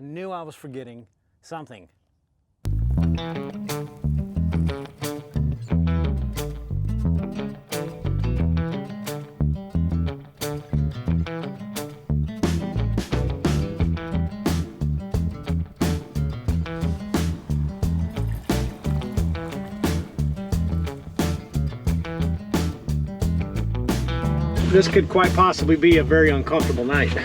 I knew I was forgetting something. This could quite possibly be a very uncomfortable night.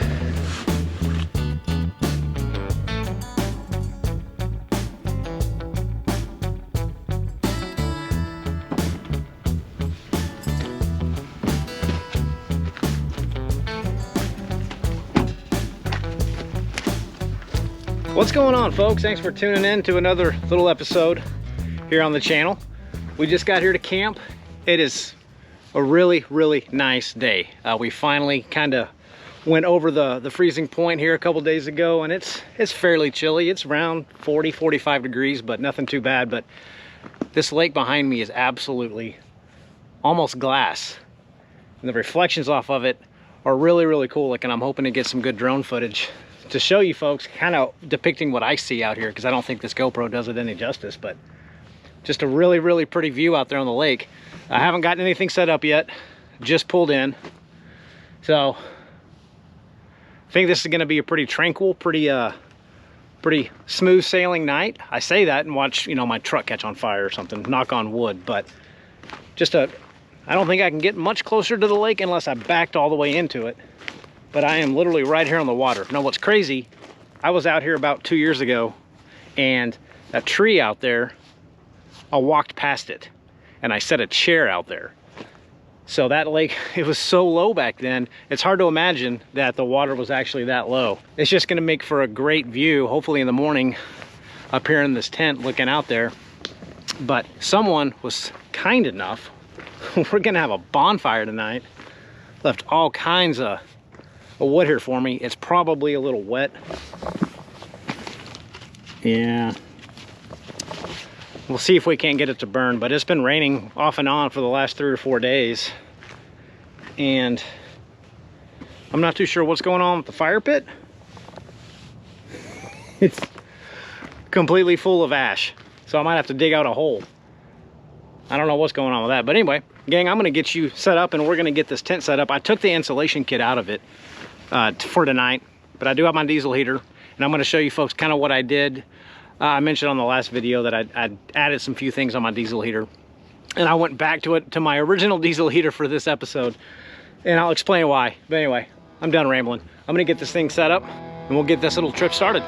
What's going on, folks? Thanks for tuning in to another little episode here on the channel. We just got here to camp. It is a really nice day. We finally kind of went over the freezing point here a couple days ago, and it's fairly chilly. It's around 40-45 degrees, but nothing too bad. But this lake behind me is absolutely almost glass, and the reflections off of it are really cool looking. I'm hoping to get some good drone footage to show you folks, kind of depicting what I see out here, because I don't think this GoPro does it any justice. But just a really pretty view out there on the lake. I haven't gotten anything set up yet, just pulled in. So I think this is gonna be a pretty tranquil, pretty smooth sailing night. I say that and watch, you know, my truck catch on fire or something, knock on wood. But I don't think I can get much closer to the lake unless I backed all the way into it. But I am literally right here on the water. Now what's crazy, I was out here about 2 years ago, and that tree out there, I walked past it and I set a chair out there. So that lake, it was so low back then, it's hard to imagine that the water was actually that low. It's just gonna make for a great view, hopefully in the morning, up here in this tent looking out there. But someone was kind enough, we're gonna have a bonfire tonight, left all kinds of wood here for me. It's probably a little wet. Yeah. We'll see if we can't get it to burn, but it's been raining off and on for the last 3 or 4 days. And I'm not too sure what's going on with the fire pit. It's completely full of ash, so I might have to dig out a hole. I don't know what's going on with that. But anyway, gang, I'm gonna get you set up and we're gonna get this tent set up. I took the insulation kit out of it for tonight, but I do have my diesel heater, and I'm gonna show you folks kind of what I did. I mentioned on the last video that I'd added some few things on my diesel heater, and I went back to my original diesel heater for this episode, and I'll explain why. But anyway, I'm done rambling. I'm gonna get this thing set up and we'll get this little trip started.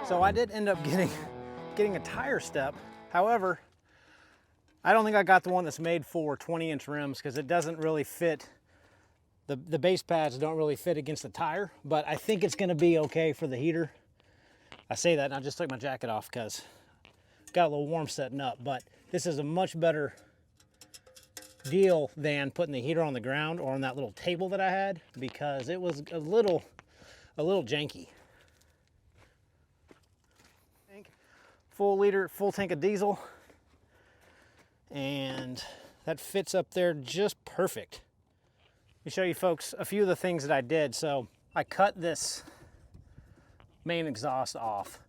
So I did end up getting a tire step. However, I don't think I got the one that's made for 20-inch rims, because it doesn't really fit. The base pads don't really fit against the tire, but I think it's gonna be okay for the heater. I say that and I just took my jacket off because got a little warm setting up, but this is a much better deal than putting the heater on the ground or on that little table that I had, because it was a little janky. Full tank of diesel, and that fits up there just perfect. Let me show you folks a few of the things that I did. So I cut this main exhaust off,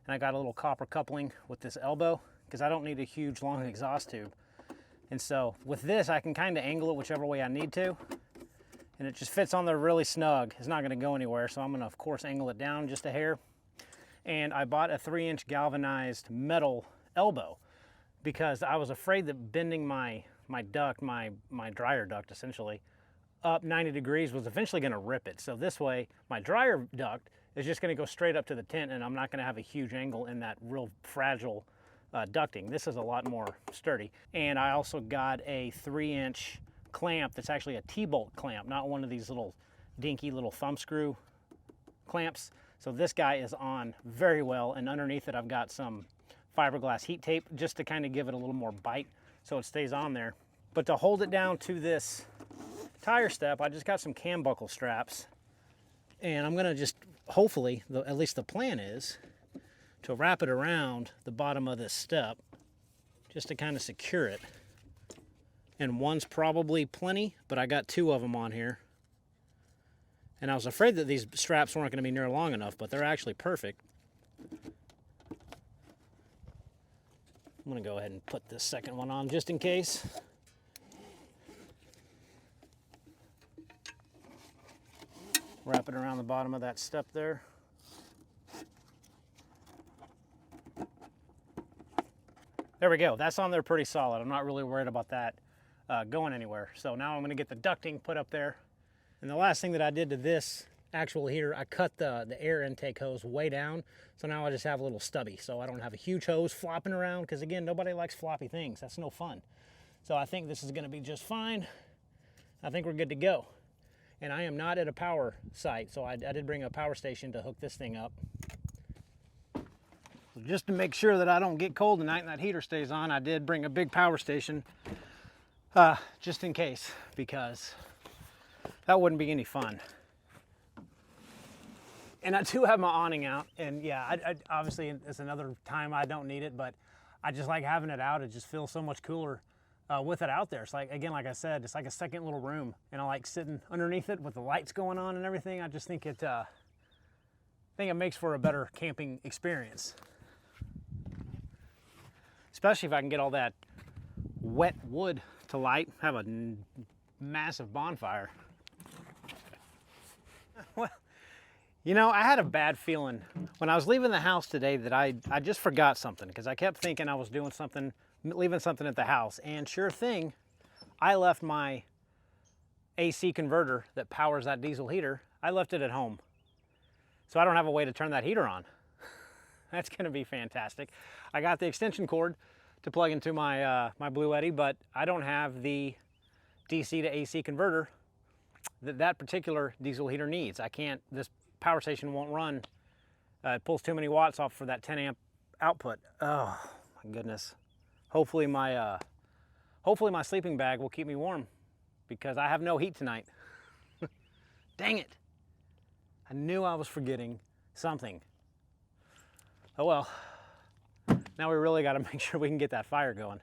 and I got a little copper coupling with this elbow because I don't need a huge long exhaust tube. And so with this, I can kind of angle it whichever way I need to, and it just fits on there really snug. It's not going to go anywhere, so I'm going to of course angle it down just a hair. And I bought a 3-inch galvanized metal elbow because I was afraid that bending my duct, my dryer duct essentially, up 90 degrees was eventually going to rip it. So this way, my dryer duct is just going to go straight up to the tent, and I'm not going to have a huge angle in that real fragile ducting. This is a lot more sturdy. And I also got a 3-inch clamp that's actually a T-bolt clamp, not one of these little dinky little thumb screw clamps. So this guy is on very well, and underneath it I've got some fiberglass heat tape just to kind of give it a little more bite so it stays on there. But to hold it down to this tire step, I just got some cam buckle straps, and I'm gonna just, hopefully, at least the plan is, to wrap it around the bottom of this step just to kind of secure it. And one's probably plenty, but I got 2 of them on here. And I was afraid that these straps weren't going to be near long enough, but they're actually perfect. I'm going to go ahead and put this second one on just in case. Wrap it around the bottom of that step there. There we go. That's on there pretty solid. I'm not really worried about that going anywhere. So now I'm going to get the ducting put up there. And the last thing that I did to this actual heater, I cut the air intake hose way down. So now I just have a little stubby. So I don't have a huge hose flopping around, because again, nobody likes floppy things. That's no fun. So I think this is going to be just fine. I think we're good to go. And I am not at a power site, so I did bring a power station to hook this thing up. So just to make sure that I don't get cold tonight and that heater stays on, I did bring a big power station just in case, because that wouldn't be any fun. And I do have my awning out, and yeah, I obviously it's another time I don't need it, but I just like having it out. It just feels so much cooler with it out there. It's like, again, like I said, it's like a second little room, and I like sitting underneath it with the lights going on and everything. I just think it makes for a better camping experience, especially if I can get all that wet wood to light, have a massive bonfire. Well, you know, I had a bad feeling when I was leaving the house today that I just forgot something, because I kept thinking I was doing something, leaving something at the house, and sure thing, I left my AC converter that powers that diesel heater, I left it at home. So I don't have a way to turn that heater on. That's gonna be fantastic. I got the extension cord to plug into my my Bluetti, but I don't have the DC to AC converter that particular diesel heater needs. I can't, this power station won't run. It pulls too many watts off for that 10 amp output. Oh my goodness. Hopefully my sleeping bag will keep me warm, because I have no heat tonight. Dang it. I knew I was forgetting something. Oh well. Now we really got to make sure we can get that fire going.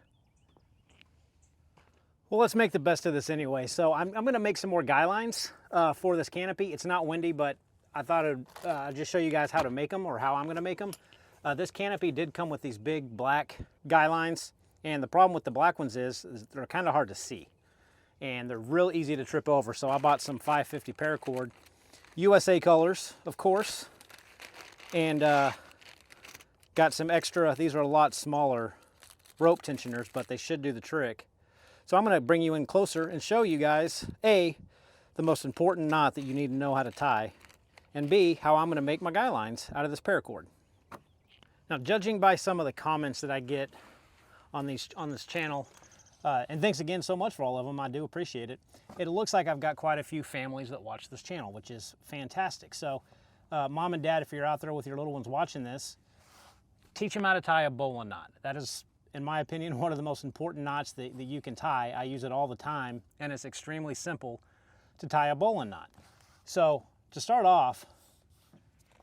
Well, let's make the best of this anyway. So I'm going to make some more guy lines for this canopy. It's not windy, but I thought I'd just show you guys how to make them, or how I'm going to make them. This canopy did come with these big black guy lines, and the problem with the black ones is they're kind of hard to see, and they're real easy to trip over. So I bought some 550 Paracord USA colors, of course, and got some extra. These are a lot smaller rope tensioners, but they should do the trick. So I'm going to bring you in closer and show you guys, A, the most important knot that you need to know how to tie, and B, how I'm going to make my guy lines out of this paracord. Now, judging by some of the comments that I get on this channel, and thanks again so much for all of them, I do appreciate it. It looks like I've got quite a few families that watch this channel, which is fantastic. So, mom and dad, if you're out there with your little ones watching this, teach them how to tie a bowline knot. That is, in my opinion, one of the most important knots that you can tie. I use it all the time, and it's extremely simple to tie a bowline knot. So to start off,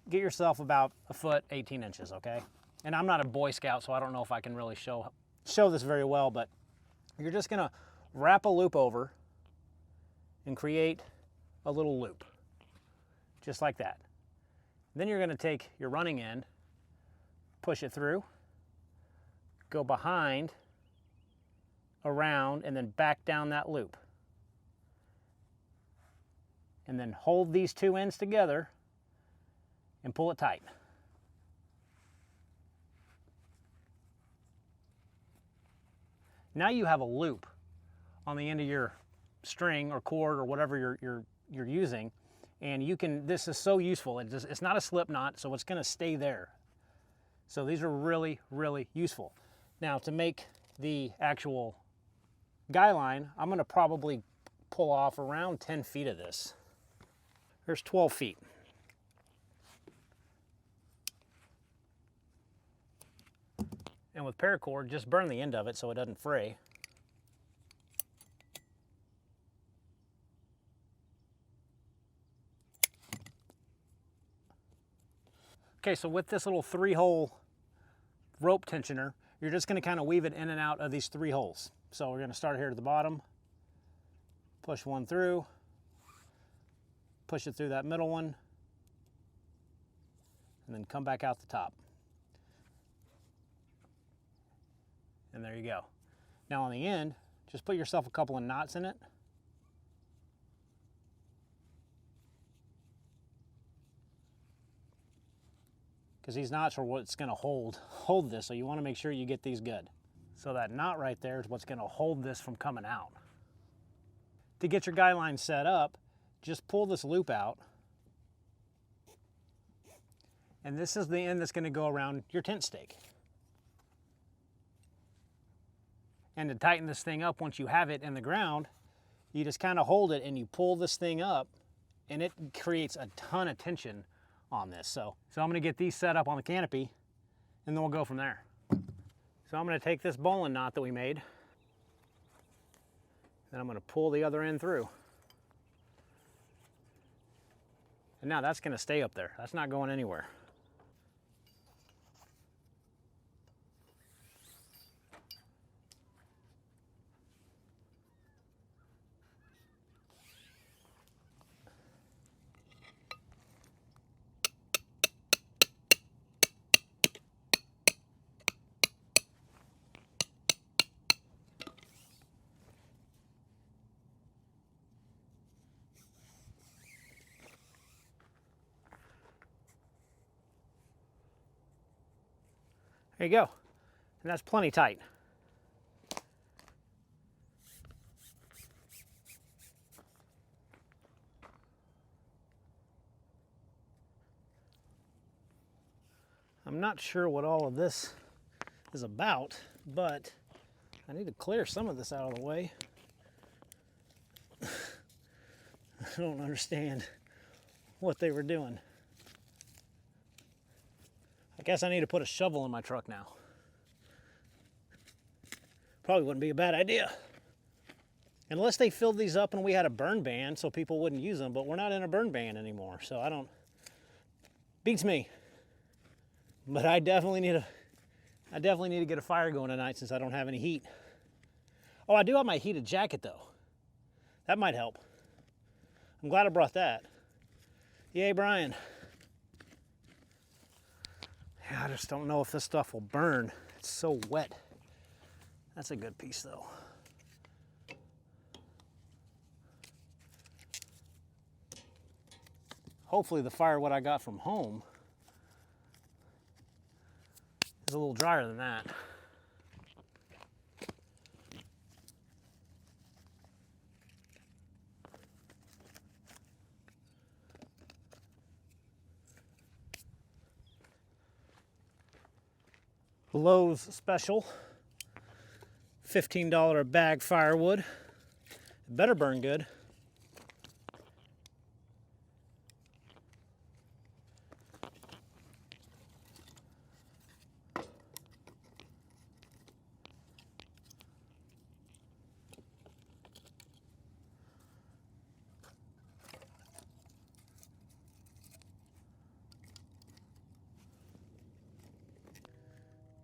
get yourself about 1 foot 18 inches, okay? And I'm not a Boy Scout, so I don't know if I can really show this very well, but you're just gonna wrap a loop over and create a little loop, just like that. Then you're gonna take your running end, push it through, go behind, around, and then back down that loop. And then hold these two ends together and pull it tight. Now you have a loop on the end of your string or cord or whatever you're using, and you can, this is so useful. It's not a slip knot, so it's gonna stay there. So these are really, really useful. Now to make the actual guy line, I'm gonna probably pull off around 10 feet of this. Here's 12 feet. And with paracord, just burn the end of it so it doesn't fray. Okay, so with this little 3-hole rope tensioner, you're just going to kind of weave it in and out of these 3 holes. So we're going to start here at the bottom, push one through, push it through that middle one, and then come back out the top. And there you go. Now on the end, just put yourself a couple of knots in it. Because these knots are what's going to hold this, so you want to make sure you get these good. So that knot right there is what's going to hold this from coming out. To get your guy line set up, just pull this loop out. And this is the end that's going to go around your tent stake. And to tighten this thing up once you have it in the ground, you just kind of hold it and you pull this thing up, and it creates a ton of tension on this. So I'm going to get these set up on the canopy, and then we'll go from there. So I'm going to take this bowline knot that we made, and I'm going to pull the other end through. And now that's going to stay up there. That's not going anywhere. There you go. And that's plenty tight. I'm not sure what all of this is about, but I need to clear some of this out of the way. I don't understand what they were doing. I guess I need to put a shovel in my truck now. Probably wouldn't be a bad idea. Unless they filled these up and we had a burn ban so people wouldn't use them, but we're not in a burn ban anymore, so I don't... Beats me. But I definitely need to get a fire going tonight since I don't have any heat. Oh, I do have my heated jacket though. That might help. I'm glad I brought that. Yay, Brian. Yeah, I just don't know if this stuff will burn. It's so wet. That's a good piece though. Hopefully the firewood I got from home is a little drier than that. Lowe's special, $15 a bag firewood. It better burn good.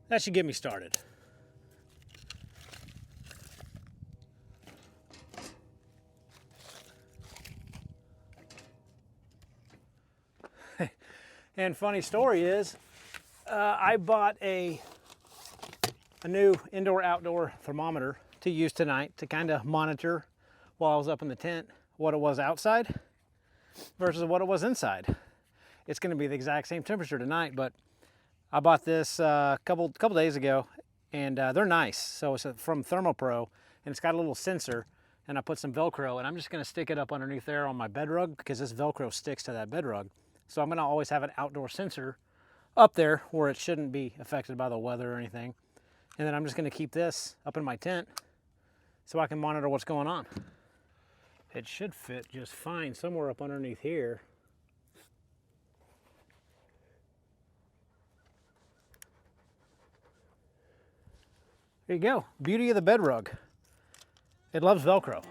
That should get me started. And funny story is, I bought a new indoor-outdoor thermometer to use tonight to kind of monitor while I was up in the tent what it was outside versus what it was inside. It's going to be the exact same temperature tonight, but I bought this a couple days ago, and they're nice. So it's from Thermopro, and it's got a little sensor, and I put some Velcro, and I'm just going to stick it up underneath there on my bed rug because this Velcro sticks to that bed rug. So I'm going to always have an outdoor sensor up there where it shouldn't be affected by the weather or anything. And then I'm just going to keep this up in my tent so I can monitor what's going on. It should fit just fine somewhere up underneath here. There you go. Beauty of the bed rug. It loves Velcro.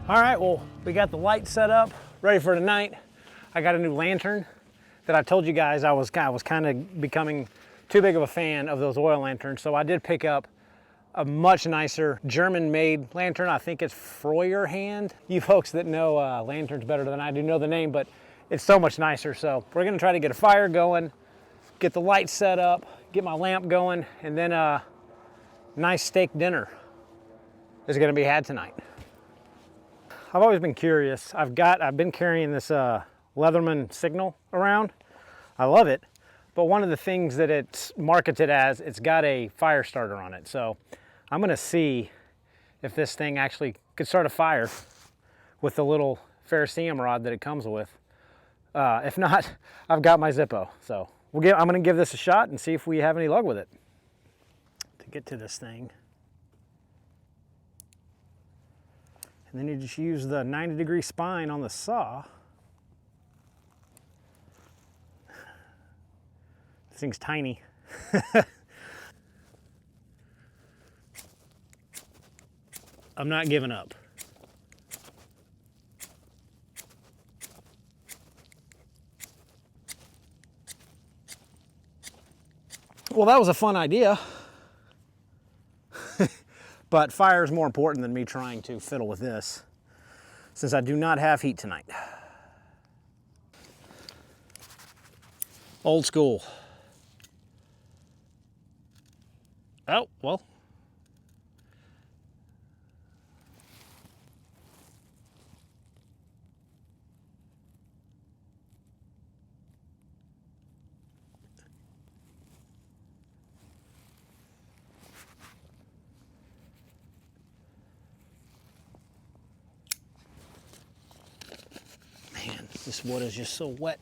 All right, well, we got the light set up, ready for tonight. I got a new lantern that I told you guys I was kind of becoming too big of a fan of those oil lanterns, so I did pick up a much nicer German-made lantern. I think it's Feurerhand. You folks that know lanterns better than I do know the name, but it's so much nicer. So we're gonna try to get a fire going, get the light set up, get my lamp going, and then a nice steak dinner is gonna be had tonight. I've always been curious. I've been carrying this Leatherman Signal around. I love it, but one of the things that it's marketed as, it's got a fire starter on it. So I'm gonna see if this thing actually could start a fire with the little ferrocerium rod that it comes with. If not, I've got my Zippo. So I'm gonna give this a shot and see if we have any luck with it. To get to this thing. And then you just use the 90-degree spine on the saw. This thing's tiny. I'm not giving up. Well, that was a fun idea. But fire is more important than me trying to fiddle with this, since I do not have heat tonight. Old school. Oh, well. This wood is just so wet.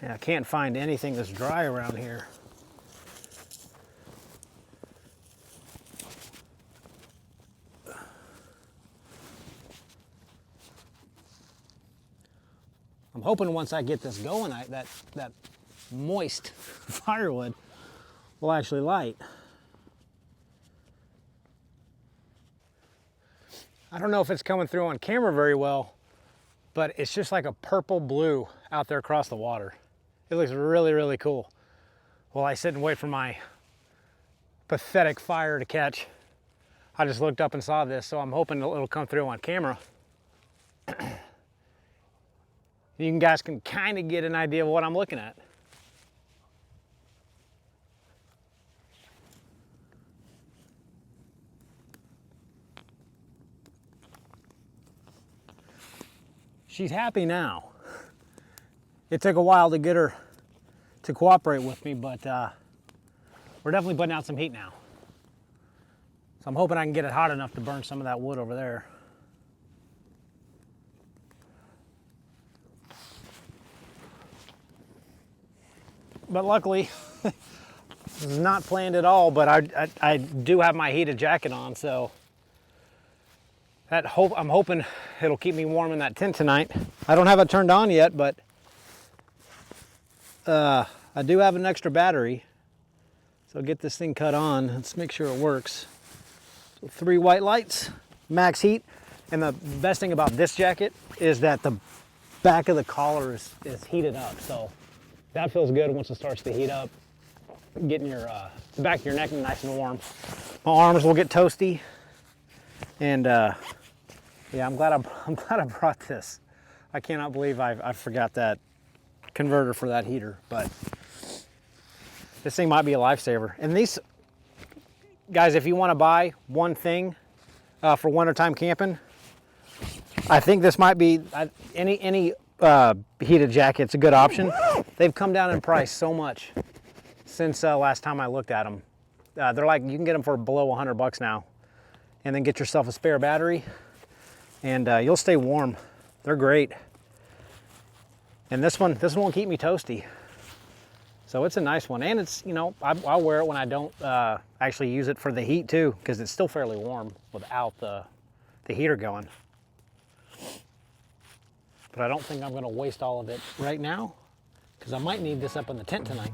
Yeah, I can't find anything that's dry around here. I'm hoping once I get this going, that moist firewood will actually light. I don't know if it's coming through on camera very well, but it's just like a purple blue out there across the water. It looks really, really cool. While I sit and wait for my pathetic fire to catch, I just looked up and saw this, so I'm hoping it'll come through on camera. You guys can kind of get an idea of what I'm looking at. She's happy now. It took a while to get her to cooperate with me, but we're definitely putting out some heat now. So I'm hoping I can get it hot enough to burn some of that wood over there. But luckily, this is not planned at all, but I do have my heated jacket on, so I'm hoping it'll keep me warm in that tent tonight. I don't have it turned on yet, but I do have an extra battery. So I'll get this thing cut on. Let's make sure it works. So 3 white lights, max heat. And the best thing about this jacket is that the back of the collar is heated up. So that feels good once it starts to heat up. Getting your the back of your neck nice and warm. My arms will get toasty. And yeah, I'm glad I brought this. I cannot believe I forgot that converter for that heater, but this thing might be a lifesaver. And these guys, if you want to buy one thing for wintertime camping, I think this might be any heated jacket's a good option. They've come down in price so much since last time I looked at them. They're like, you can get them for below $100 now, and then get yourself a spare battery, and you'll stay warm. They're great. And this one won't keep me toasty. So it's a nice one, and it's, you know, I'll wear it when I don't actually use it for the heat too, because it's still fairly warm without the heater going. But I don't think I'm gonna waste all of it right now, because I might need this up in the tent tonight.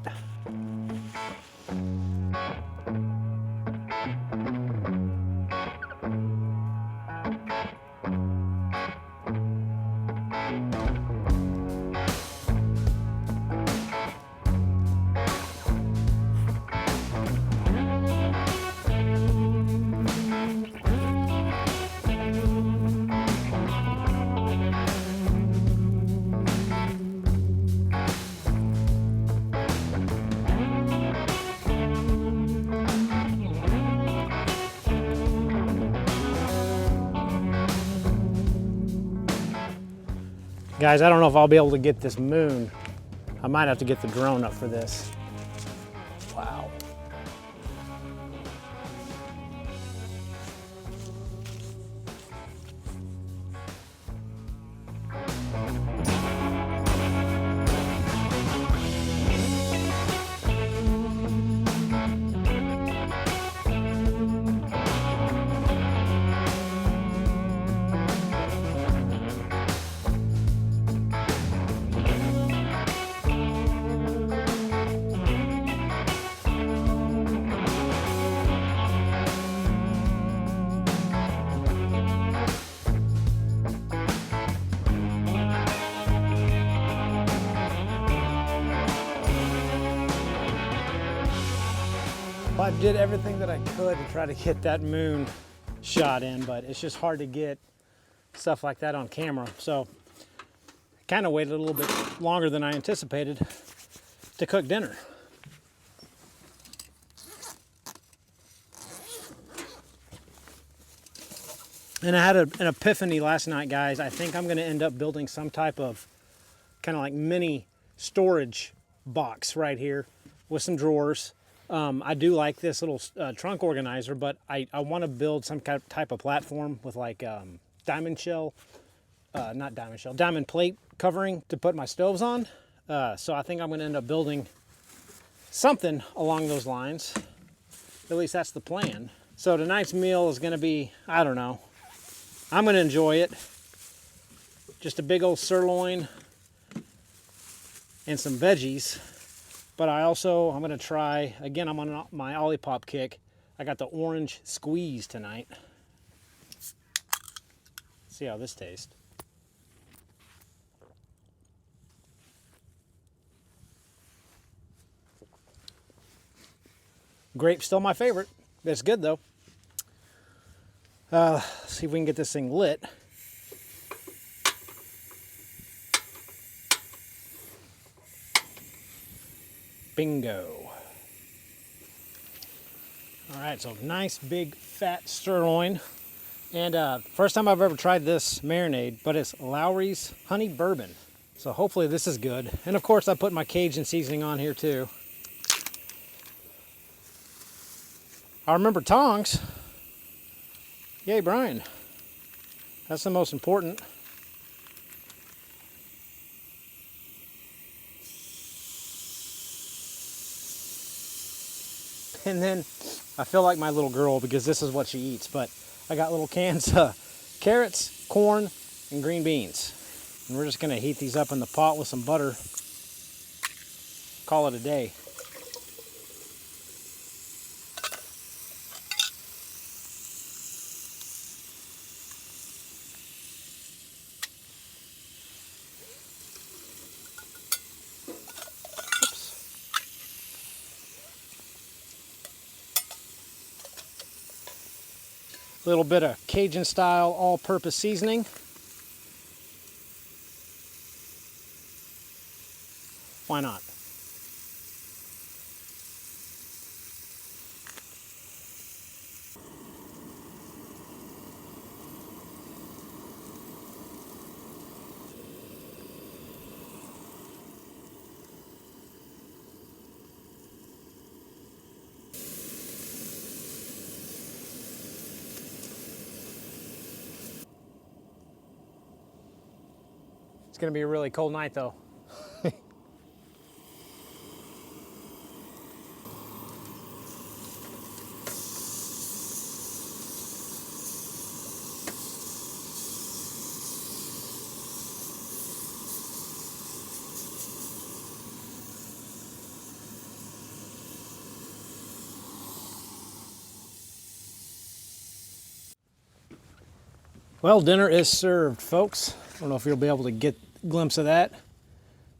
Guys, I don't know if I'll be able to get this moon. I might have to get the drone up for this. Wow. I did everything that I could to try to get that moon shot in, but it's just hard to get stuff like that on camera. So I kind of waited a little bit longer than I anticipated to cook dinner. And I had an epiphany last night, guys. I think I'm going to end up building some type of kind of like mini storage box right here with some drawers. I do like this little trunk organizer, but I want to build some kind of type of platform with like diamond plate covering to put my stoves on. So I think I'm going to end up building something along those lines. At least that's the plan. So tonight's meal is going to be, I don't know, I'm going to enjoy it. Just a big old sirloin and some veggies. But I'm going to try, again, I'm on my Olipop kick. I got the orange squeeze tonight. See how this tastes. Grape's still my favorite. It's good though. Let's see if we can get this thing lit. Bingo. All right, so nice big fat sirloin. And first time I've ever tried this marinade, but it's Lowry's Honey Bourbon. So hopefully this is good. And of course I put my Cajun seasoning on here too. I remember tongs. Yay, Brian. That's the most important. And then I feel like my little girl because this is what she eats, but I got little cans of carrots, corn, and green beans. And we're just gonna heat these up in the pot with some butter. Call it a day. little bit of Cajun style all-purpose seasoning. Why not? It's gonna be a really cold night though. Well, dinner is served, folks. I don't know if you'll be able to get a glimpse of that.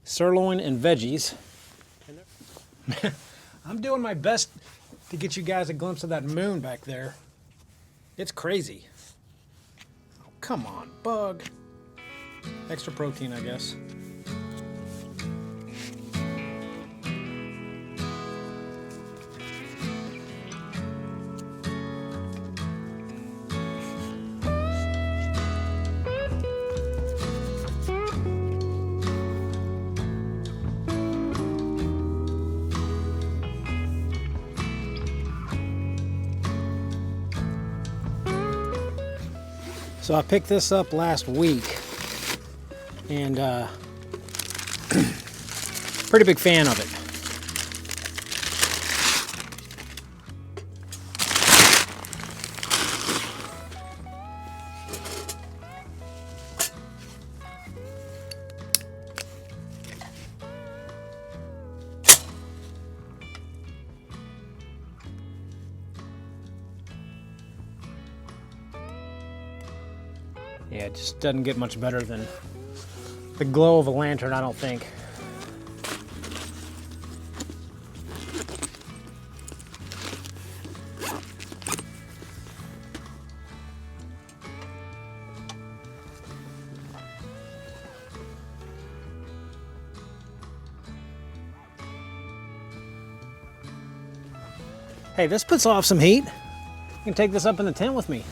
Sirloin and veggies. I'm doing my best to get you guys a glimpse of that moon back there. It's crazy. Oh, come on, bug. Extra protein, I guess. So I picked this up last week, and pretty big fan of it. Yeah, it just doesn't get much better than the glow of a lantern, I don't think. Hey, this puts off some heat. You can take this up in the tent with me.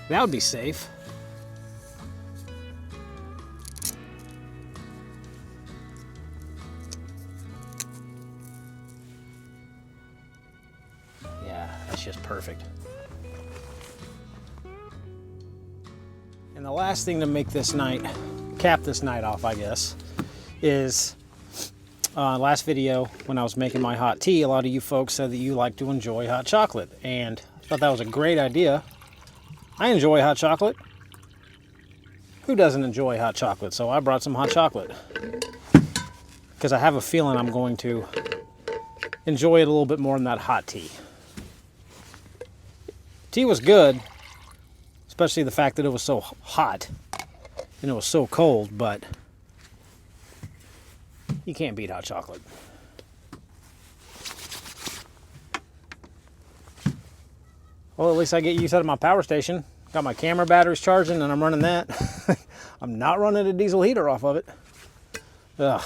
That would be safe. Yeah, that's just perfect. And the last thing to make this night, cap this night off, I guess, is last video when I was making my hot tea, a lot of you folks said that you like to enjoy hot chocolate, and I thought that was a great idea. I enjoy hot chocolate. Who doesn't enjoy hot chocolate? So I brought some hot chocolate because I have a feeling I'm going to enjoy it a little bit more than that hot tea. Tea was good, especially the fact that it was so hot and it was so cold, but you can't beat hot chocolate. Well, at least I get use out of my power station. Got my camera batteries charging and I'm running that. I'm not running a diesel heater off of it. Ugh.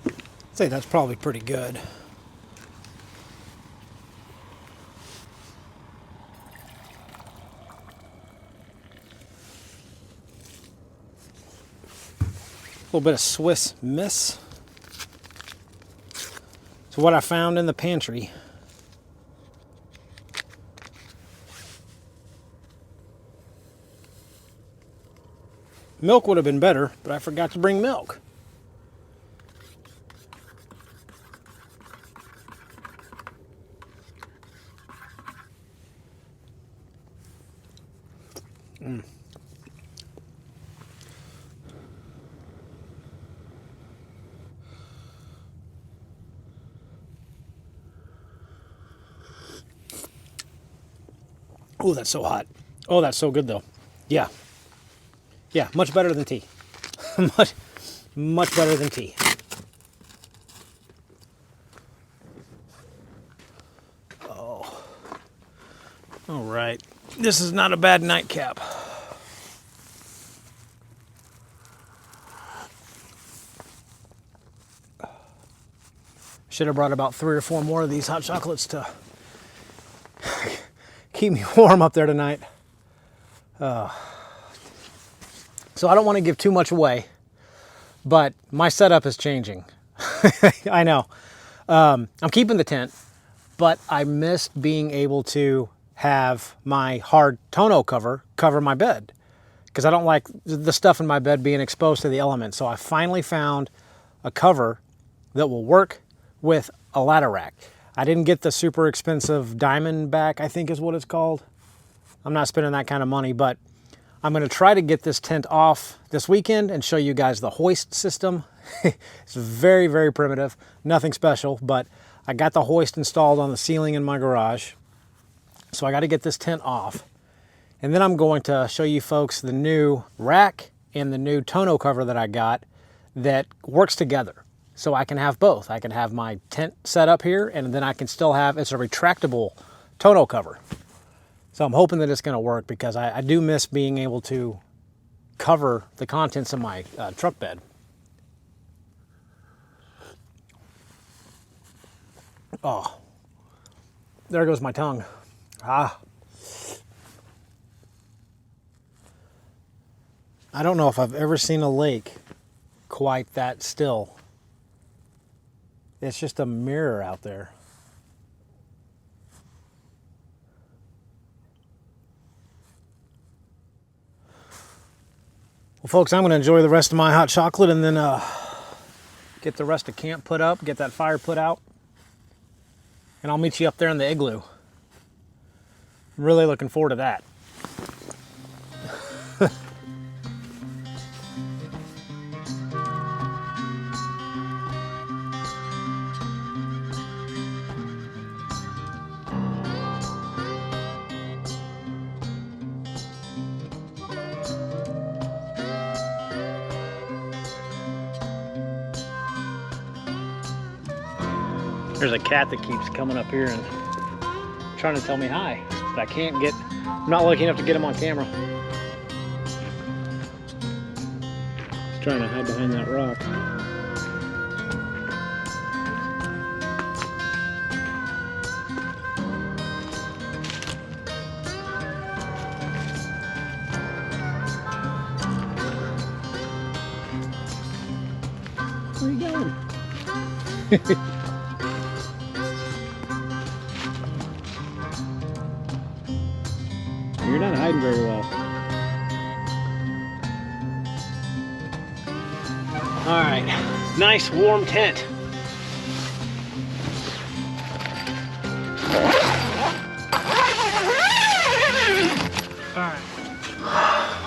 I'd say that's probably pretty good. A little bit of Swiss Miss. So what I found in the pantry. Milk would have been better, but I forgot to bring milk. Oh, that's so hot. Oh, that's so good though. Yeah. Yeah, much better than tea. much better than tea. All right, this is not a bad nightcap. Should have brought about 3 or 4 more of these hot chocolates to keep me warm up there tonight. So I don't want to give too much away, but my setup is changing. I know. I'm keeping the tent, but I missed being able to have my hard tonneau cover my bed, because I don't like the stuff in my bed being exposed to the elements. So I finally found a cover that will work with a ladder rack. I didn't get the super expensive Diamondback, I think is what it's called. I'm not spending that kind of money, but I'm going to try to get this tent off this weekend and show you guys the hoist system. It's very, very primitive, nothing special, but I got the hoist installed on the ceiling in my garage. So I got to get this tent off. And then I'm going to show you folks the new rack and the new tonneau cover that I got that works together. So I can have both. I can have my tent set up here, and then I can still have, it's a retractable tonneau cover. So I'm hoping that it's going to work, because I do miss being able to cover the contents of my truck bed. Oh, there goes my tongue. Ah. I don't know if I've ever seen a lake quite that still. It's just a mirror out there. Well, folks, I'm going to enjoy the rest of my hot chocolate and then get the rest of camp put up, get that fire put out, and I'll meet you up there in the igloo. I'm really looking forward to that. There's a cat that keeps coming up here and trying to tell me hi, but I can't get, I'm not lucky enough to get him on camera. He's trying to hide behind that rock. Where are you going? You're not hiding very well. All right, nice warm tent.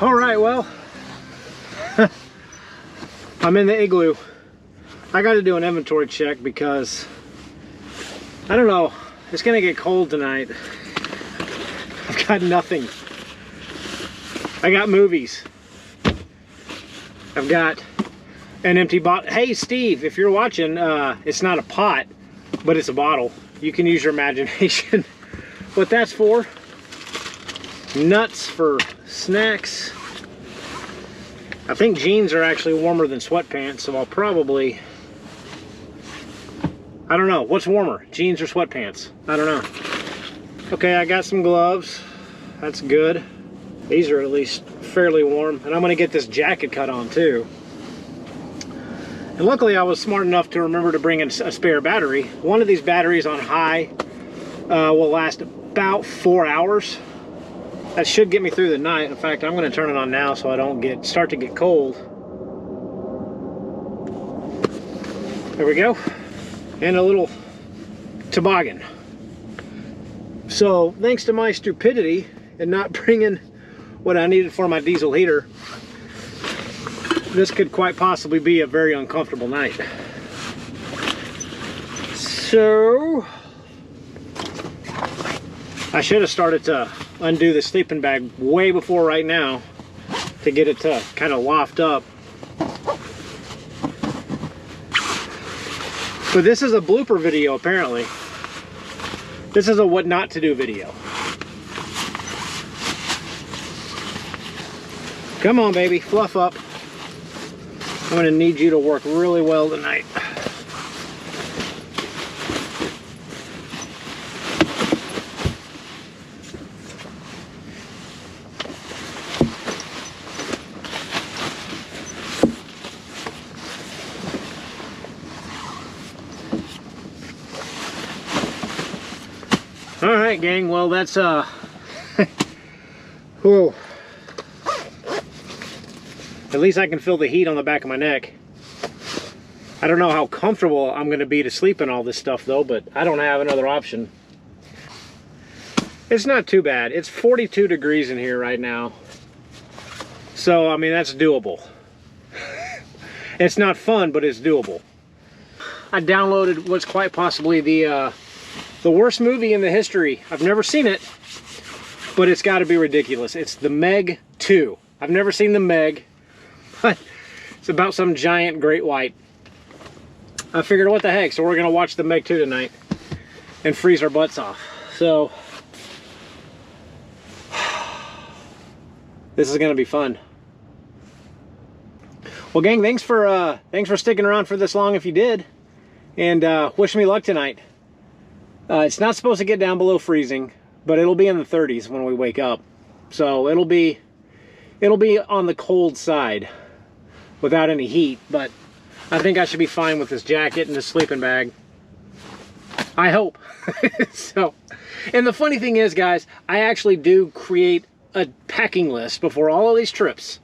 All right, well, I'm in the igloo. I got to do an inventory check because, I don't know, it's gonna get cold tonight. I've got nothing. I got movies. I've got an empty bottle. Hey Steve, if you're watching, it's not a pot, but it's a bottle. You can use your imagination. What that's for. Nuts for snacks. I think jeans are actually warmer than sweatpants, so I'll probably, I don't know, what's warmer, jeans or sweatpants? I don't know. Okay, I got some gloves. That's good. These are at least fairly warm. And I'm gonna get this jacket cut on too. And luckily I was smart enough to remember to bring in a spare battery. One of these batteries on high will last about 4 hours. That should get me through the night. In fact, I'm gonna turn it on now so I don't start to get cold. There we go. And a little toboggan. So thanks to my stupidity and not bringing what I needed for my diesel heater, this could quite possibly be a very uncomfortable night. So I should have started to undo the sleeping bag way before right now to get it to kind of loft up. But this is a blooper video apparently. This is a what not to do video. Come on, baby, fluff up. I'm gonna need you to work really well tonight. All right, gang, well, that's whew. At least I can feel the heat on the back of my neck. I don't know how comfortable I'm going to be to sleep in all this stuff though, but I don't have another option. It's not too bad. It's 42 degrees in here right now. So, I mean, that's doable. It's not fun, but it's doable. I downloaded what's quite possibly the worst movie in the history. I've never seen it, but it's got to be ridiculous. It's The Meg 2. I've never seen The Meg. It's about some giant great white. I figured, what the heck, so we're gonna watch The Meg 2 tonight and freeze our butts off. So this is gonna be fun. Well, gang, thanks for sticking around for this long if you did, and wish me luck tonight. It's not supposed to get down below freezing, but it'll be in the 30s when we wake up, so it'll be on the cold side without any heat, but I think I should be fine with this jacket and this sleeping bag. I hope. So, and the funny thing is, guys, I actually do create a packing list before all of these trips,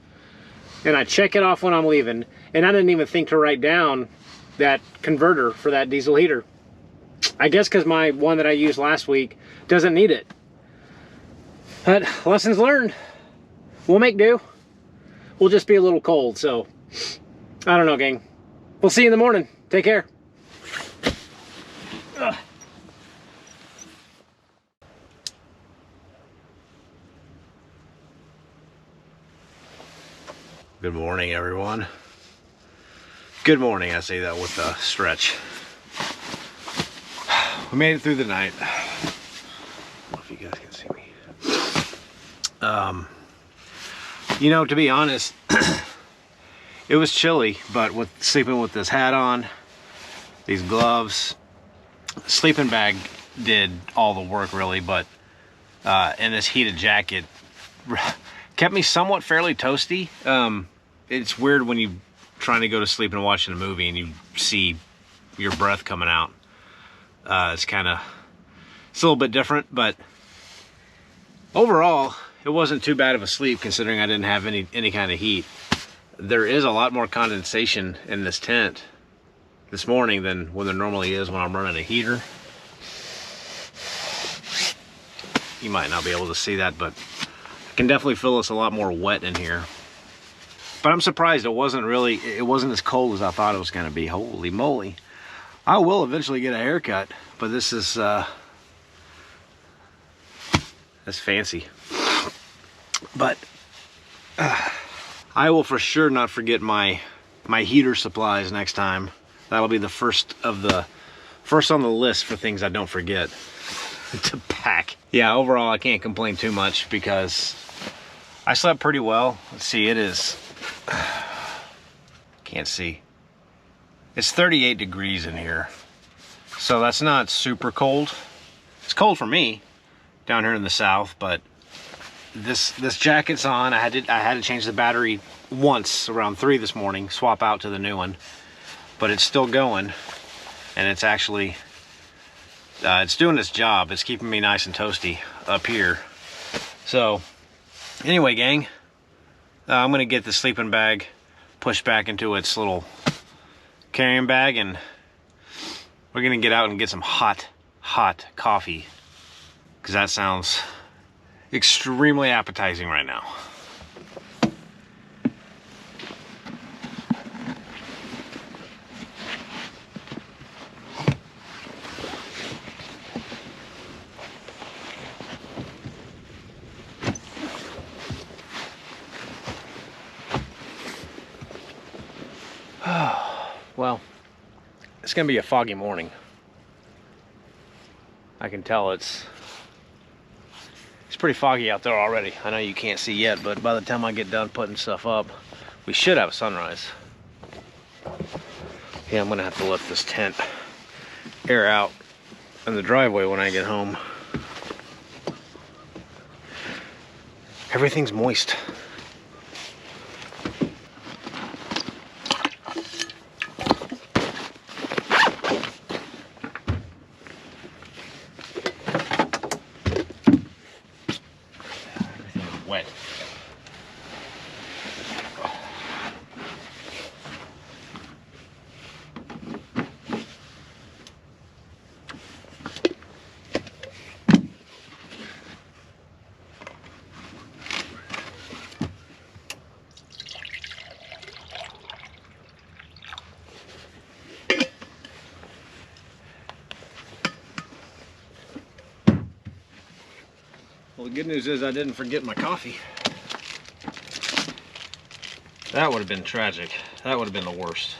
and I check it off when I'm leaving, and I didn't even think to write down that converter for that diesel heater. I guess because my one that I used last week doesn't need it. But lessons learned. We'll make do. We'll just be a little cold, so I don't know, gang. We'll see you in the morning. Take care. Ugh. Good morning, everyone. Good morning. I say that with a stretch. We made it through the night. I don't know if you guys can see me. You know, to be honest, it was chilly, but with sleeping with this hat on, these gloves, sleeping bag did all the work really, but and this heated jacket kept me somewhat fairly toasty. It's weird when you trying to go to sleep and watching a movie and you see your breath coming out. It's a little bit different, but overall it wasn't too bad of a sleep considering I didn't have any kind of heat. There is a lot more condensation in this tent this morning than when there normally is when I'm running a heater. You might not be able to see that, but I can definitely feel it's a lot more wet in here. But I'm surprised it wasn't as cold as I thought it was going to be. Holy moly. I will eventually get a haircut, but this is that's fancy. But I will for sure not forget my heater supplies next time. That'll be the first on the list for things I don't forget to pack. Yeah, overall I can't complain too much because I slept pretty well. Let's see, it is, can't see. It's 38 degrees in here. So that's not super cold. It's cold for me down here in the south, but this jacket's on. I had to change the battery once around 3 this morning, swap out to the new one, but it's still going, and it's actually it's doing its job. It's keeping me nice and toasty up here. So anyway, gang, I'm gonna get the sleeping bag pushed back into its little carrying bag, and we're gonna get out and get some hot coffee, because that sounds extremely appetizing right now. Well, it's gonna be a foggy morning. I can tell it's pretty foggy out there already. I know you can't see yet, but by the time I get done putting stuff up, we should have a sunrise. Yeah, I'm gonna have to let this tent air out in the driveway when I get home. Everything's moist. Everything's wet. Well, the good news is I didn't forget my coffee. That would have been tragic. That would have been the worst.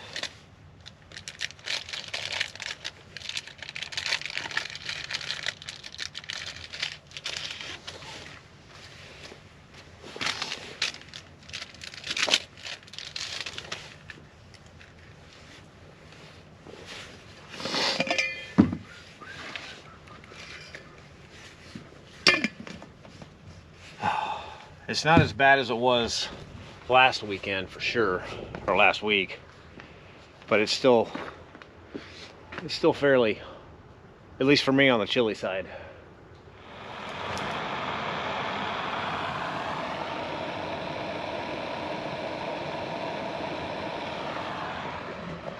It's not as bad as it was last weekend for sure, or last week, but it's still fairly, at least for me, on the chilly side.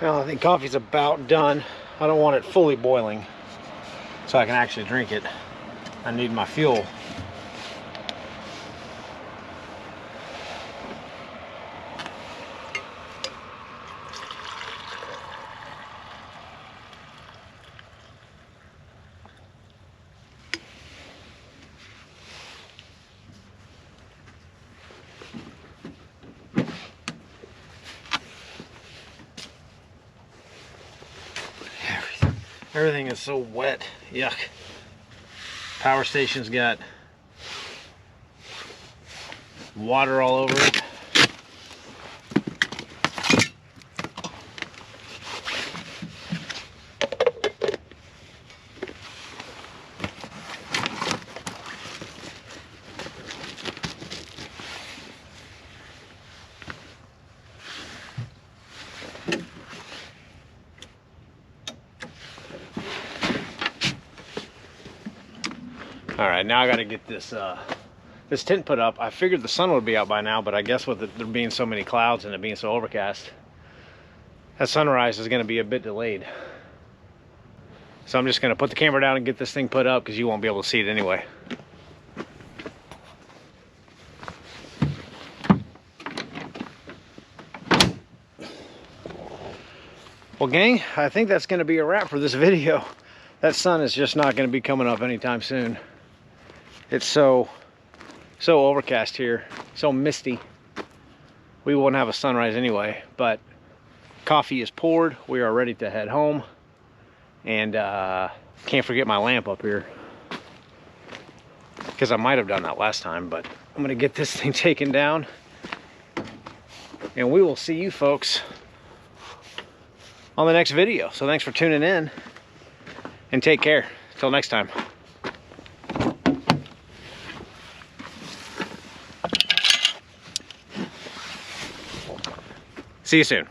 Well, I think coffee's about done. I don't want it fully boiling so I can actually drink it. I need my fuel. Everything is so wet. Yuck. Power station's got water all over it. All right, now I got to get this this tent put up. I figured the sun would be out by now, but I guess with there being so many clouds and it being so overcast, that sunrise is going to be a bit delayed. So I'm just going to put the camera down and get this thing put up because you won't be able to see it anyway. Well, gang, I think that's going to be a wrap for this video. That sun is just not going to be coming up anytime soon. It's so overcast here, so misty. We won't have a sunrise anyway, but coffee is poured. We are ready to head home. And can't forget my lamp up here, because I might have done that last time, but I'm gonna get this thing taken down, and we will see you folks on the next video. So thanks for tuning in, and take care. Till next time. See you soon.